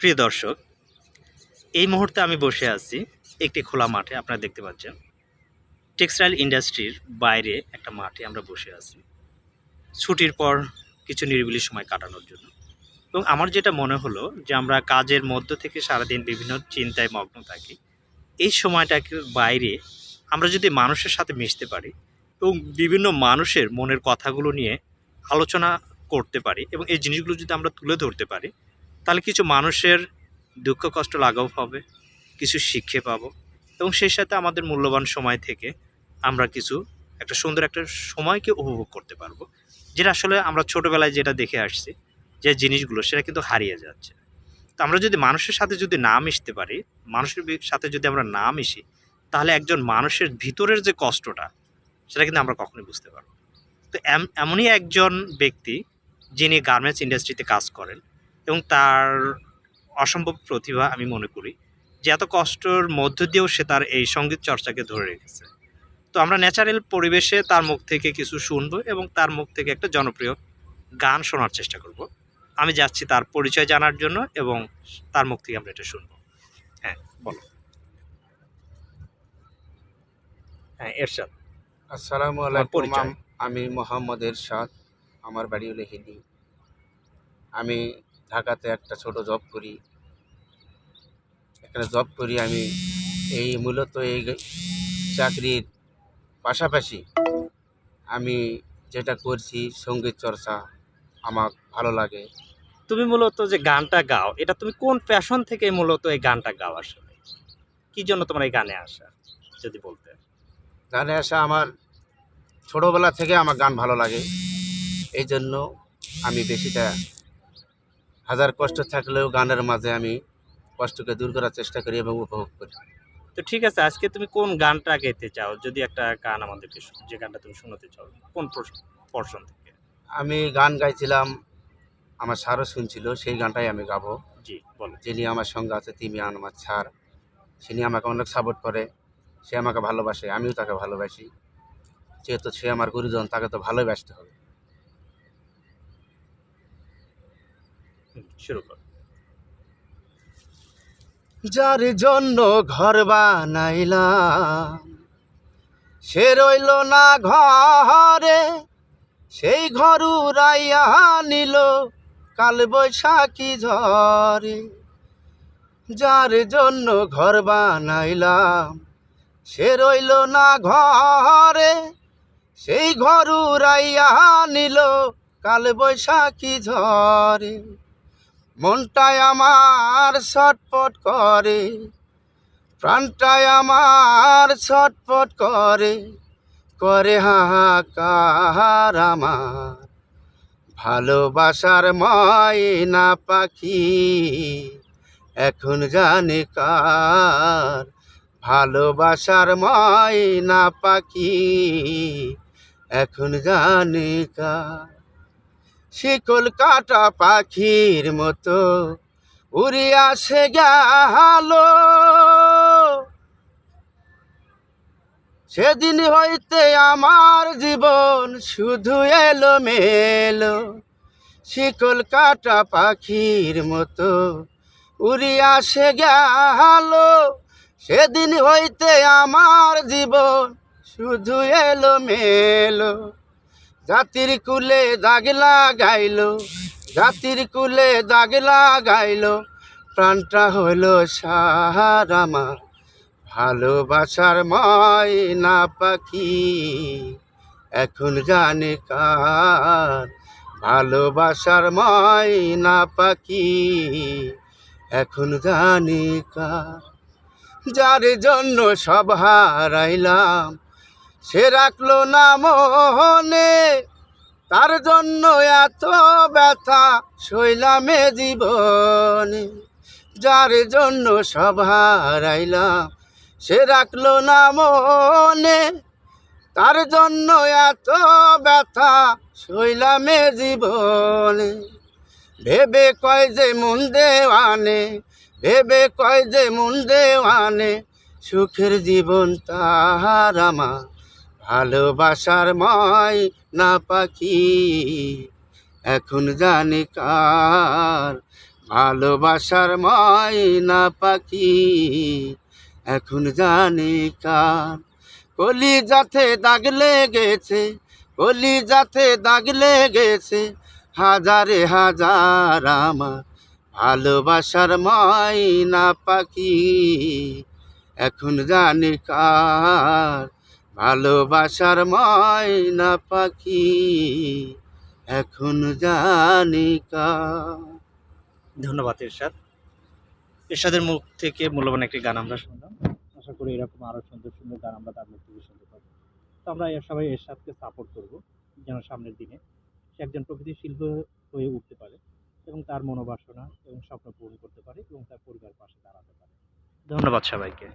প্রিয় দর্শক, এই মুহূর্তে আমি বসে আছি একটি খোলা মাঠে। আপনারা দেখতে পাচ্ছেন টেক্সটাইল ইন্ডাস্ট্রির বাইরে একটা মাঠে আমরা বসে আছি ছুটির পর কিছু নিরিবিলি সময় কাটানোর জন্য। এবং আমার যেটা মনে হলো যে আমরা কাজের মধ্য থেকে সারাদিন বিভিন্ন চিন্তায় মগ্ন থাকি, এই সময়টাকে বাইরে আমরা যদি মানুষের সাথে মিশতে পারি এবং বিভিন্ন মানুষের মনের কথাগুলো নিয়ে আলোচনা করতে পারি এবং এই জিনিসগুলো যদি আমরা তুলে ধরতে পারি, তাহলে কিছু মানুষের দুঃখ কষ্ট লাঘব হবে, কিছু শিক্ষা পাবো এবং সেই সাথে আমাদের মূল্যবান সময় থেকে আমরা কিছু একটা সুন্দর একটা সময়কে উপভোগ করতে পারবো, যেটা আসলে আমরা ছোটোবেলায় যেটা দেখে আসছি যে জিনিসগুলো সেটা কিন্তু হারিয়ে যাচ্ছে। তো আমরা যদি মানুষের সাথে যদি না মিশতে পারি, মানুষের সাথে যদি আমরা না মিশি, তাহলে একজন মানুষের ভিতরের যে কষ্টটা সেটা কিন্তু আমরা কখনোই বুঝতে পারবো। তো এমনই একজন ব্যক্তি যিনি গার্মেন্টস ইন্ডাস্ট্রিতে কাজ করেন এবং তার অসম্ভব প্রতিভা আমি মনে করি যে এত কষ্টর মধ্য দিয়েও সে তার এই সঙ্গীত চর্চাকে ধরে রেখেছে। তো আমরা ন্যাচারাল পরিবেশে তার মুখ থেকে কিছু শুনবো এবং তার মুখ থেকে একটা জনপ্রিয় গান শোনার চেষ্টা করব। আমি যাচ্ছি তার পরিচয় জানার জন্য এবং তার মুখ থেকে আমরা এটা শুনবো। হ্যাঁ, বলো। হ্যাঁ, এরশাদ। আসসালামু তোমার আলাইকুম। পরিচয়। আমি মোহাম্মদ এরশাদ। আমার বাড়ি হলো হিলি। আমি ঢাকাতে একটা ছোট জব করি। এখানে জব করি আমি মূলত এই চাকরির পাশাপাশি আমি যেটা করছি সঙ্গীত চর্চা আমার ভালো লাগে। তুমি মূলত যে গানটা গাও, এটা তুমি কোন প্যাশন থেকে মূলত এই গানটা গাও? আসলে কি জন্য তোমার এই গানে আসা যদি বলতে? গানে আসা আমার ছোটোবেলা থেকে আমার গান ভালো লাগে, এই জন্য আমি বেশিটা হাজার কষ্ট থাকলেও গানের মাঝে আমি কষ্টকে দূর করার চেষ্টা করি এবং উপভোগ করি। তো ঠিক আছে, আজকে তুমি কোন গানটা গাইতে চাও? যদি একটা গান আমাদেরকে যে গানটা তুমি শোনাতে চাও, কোন পোরশন থেকে? আমি গান গাইছিলাম, আমার স্যারও শুনছিল, সেই গানটাই আমি গাবো। জি, বলো। যিনি আমার সঙ্গে আছে তিনি আমার স্যার, তিনি আমাকে অনেক সাপোর্ট করে, সে আমাকে ভালোবাসে, আমিও তাকে ভালোবাসি। যেহেতু সে আমার গুরুজন, তাকে তো ভালোবাসতে হবে। শুরু কর। যার জন্য ঘর বানাইলাম সে রইল না ঘরে, সেই ঘর উড়াইয়া নিল কাল বৈশাখী ঝড়ে। যার জন্য ঘর বানাইলাম সে রইল না ঘরে, সেই ঘর উড়াইয়া নিল কাল বৈশাখী ঝড়ে। মনটায় আমার ছটফট করে, প্রাণটায় আমার ছটফট করে, করে হাহাকার আমার ভালোবাসার ময়না পাখি এখন জানে কার। ভালোবাসার ময়না পাখি এখন জানে কার। শিকল কাটা পাখির মতো উড়িয়া সে গেল, সেদিন হইতে আমার জীবন শুধু এলো মেলো। শিকল কাটা পাখির মতো উড়িয়া সে গেল, সেদিন হইতে আমার জীবন শুধু এলো মেলো। জাতির কুলে দাগ লাগাইল, জাতির কুলে দাগ লাগাইল, প্রাণটা হইল সার আমার ভালোবাসার ময়না পাখি এখন জানে কার। ভালোবাসার ময়না পাখি এখন জানে কার। যার জন্য সব হারাইলাম সে রাখলো না মনে, তার জন্য এত ব্যথা সইলামে জীবনে। যার জন্য সব হারাইলাম সে রাখলো না মনে, তার জন্য এত ব্যথা সইলামে জীবনে। ভেবে কয় যে মন দেওয়ানে, ভেবে কয় যে মন দেওয়ানে, সুখের জীবন তাহার আমার ভালোবাসার ময়না পাখি এখন জানে কার। ভালোবাসার ময়না পাখি এখন জানি কার। কলিজাতে দাগ লেগেছে, কলিজাতে দাগ লেগেছে, হাজারে হাজার আমার ভালোবাসার ময়না পাখি এখন জানি কার। ভালোবাসার ময়না পাখি এখন জানি কার। ধন্যবাদ এরশাদ। এরশাদের মুখ থেকে মূল্যবান একটি গান আমরা শুনলাম। আশা করি এরকম আরো সুন্দর সুন্দর গান আমরা তার মুখ থেকে শুনতে পাবো। তো আমরা সবাই এরশাদকে সাপোর্ট করব, যেন সামনের দিনে সে একজন প্রকৃতি শিল্পী হয়ে উঠতে পারে এবং তার মনোবাসনা এবং স্বপ্ন পূরণ করতে পারে এবং তার পরিবার পাশে দাঁড়াতে পারে। ধন্যবাদ সবাইকে।